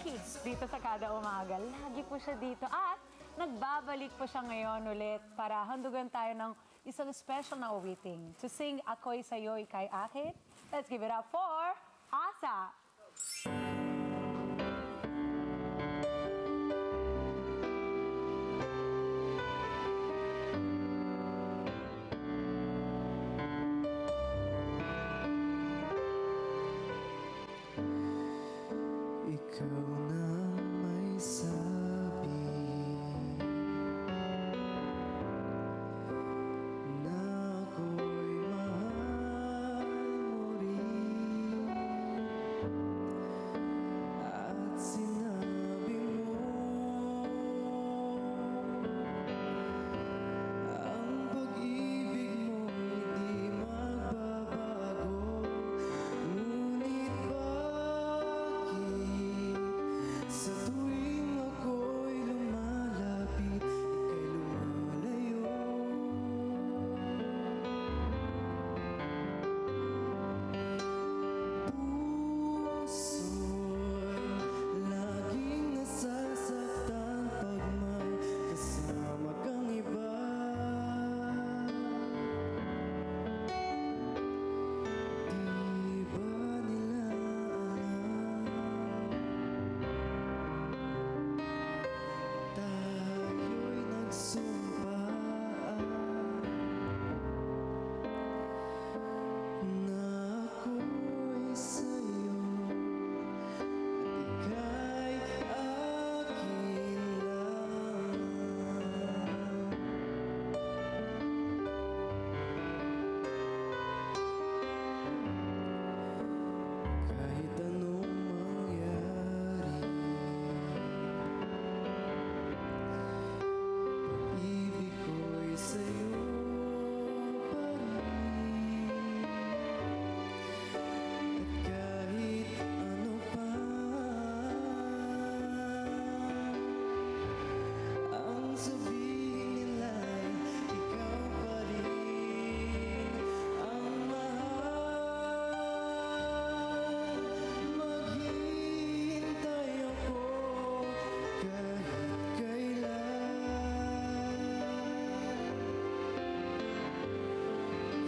Kids dito sa Kada Umaga. Lagi po siya dito at nagbabalik po siya ngayon ulit para handugan tayo ng isang special na awiting. To sing Ako'y Sa'yo'y Kay Akin. Let's give it up for Asa! Ikaw na may sabi na ako'y mahal mo rin, at sinabi mo ang pag-ibig mo'y di magbabago. Ngunit bakit sa tuwing ako'y lumalapit, ika'y lumalayo? Puso'y laging nasasaktan pag may kasama kang iba. Di ba nila alam? Tayo'y nagsumpaan na ako'y sa'yo at ika'y akin lamang. Kahit anong mangyari, pag-ibig ko'y sa'yo pa rin. At kahit ano pa ang sabihin nila'y ikaw pa rin ang mahal. Maghihintay ako kahit kailan,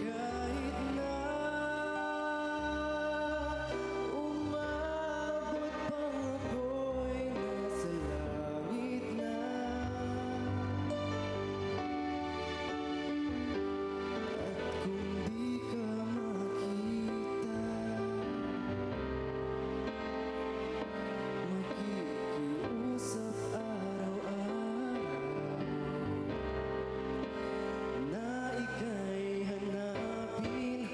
kahit na umabot pang ako'y nasa langit na. At kung di ka makita, makikiusap araw-araw na ika'y hanapin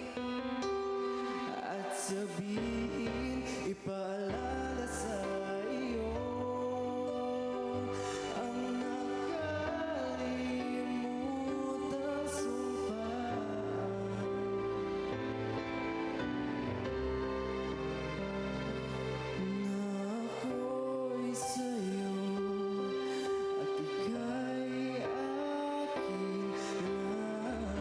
at sabihin, ipaalala sa iyo ang nakalimutan sumpaan na ako'y sa'yo at ika'y akin lang.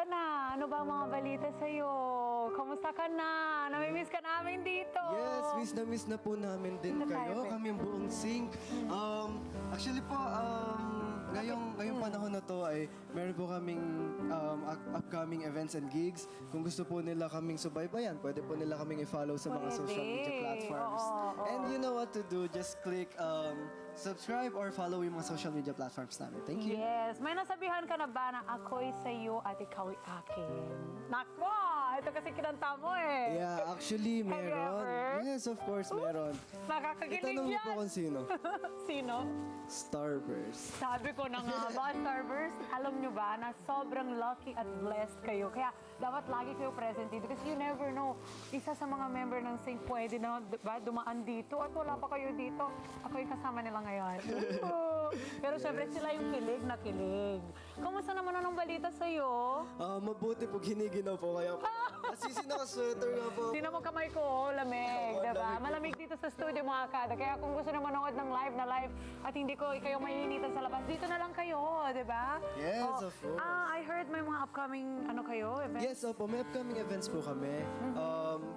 ka na? Ano ba ang mga balita sa'yo? Kamusta ka na? Namimiss ka namin dito. Yes, miss na po namin din Ano tayo, kayo, Pe? kami ang buong Sync. Actually po, ngayong panahon na to ay meron po kaming upcoming events and gigs. Kung gusto po nila kaming subaybayan, pwede po nila kaming i-follow sa mga Pwede. social media platforms. Oo. And you know what to do, just click subscribe or follow yung mga social media platforms namin. Thank you. Yes. May nasabihan ka na ba na ako'y sa'yo at ikaw'y akin? Nako! Ito kasi kinanta mo eh. Yeah, actually, Have you meron. ever? Yes, of course, meron. Nakakagilig Itanong niyo yan. po kung sino. Sino? Starburst. Sabi ko na nga ba, Starburst, alam nyo ba na sobrang lucky at blessed kayo. Kaya dapat lagi kayo present dito kasi you never know. Isa sa mga member ng Sync pwede na diba, dumaan dito at wala pa kayo dito. Ako yung kasama nila ngayon. Ooh. Pero syempre sila yung kilig na kilig. Kamusta naman anong balita sa'yo? Mabuti po, giniginaw po kaya po. Asisi naka-sweater nga po. Di naman kamay ko, lamig, Oo, diba? lamig po. Malamig dito sa studio mga kada. Kaya kung gusto na manood ng live na live at hindi ko kayo maininitan sa labas, dito na lang kayo, diba? Yes, of course. I heard may mga upcoming, events. Yes, opo, may upcoming events po kami.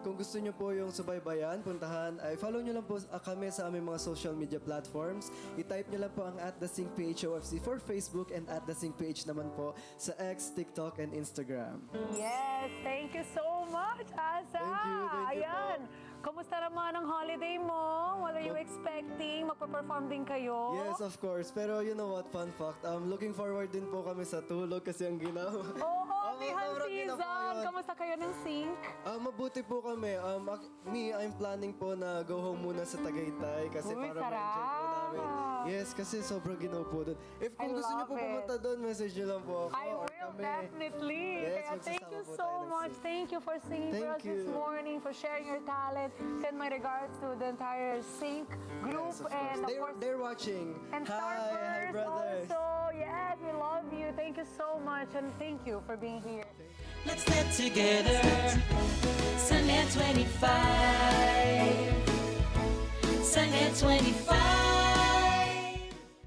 Kung gusto nyo po yung subaybayan, puntahan, ay follow nyo lang po kami sa aming mga social media platforms. I-type nyo lang po ang @thesyncphofc for Facebook and @thesyncph naman po sa X, TikTok, and Instagram. Yes, thank you so much, Asa. Thank you Ayan. Kamusta naman ang holiday mo? What are you expecting? Magpa-perform din kayo? Yes, of course. Pero you know what, fun fact, looking forward din po kami sa tulog kasi ang ginawa. Oo, Pihan sobrang season. ginawa yun. Kamusta kayo ng Sync? Mabuti po kami. I'm planning po na go home muna sa Tagaytay kasi Uy, para ma-enjoy po namin. sarap. Yes, kasi sobrang ginaw po doon. If kung I gusto niyo love po it. pumunta doon, message niyo lang po ako. I or will, kami. definitely. Yes, Kaya thank magsasama you po so tayo ng much. Sync. Thank you for singing for Thank us this you. morning, for sharing your talent. Send my regards to the entire Sync group Yes, of and course. of course They're watching. and Hi, Starburst brothers. also. Yes, we love you. Thank you so much and thank you for being here. Let's get together. Sunday 25. Sunday 25.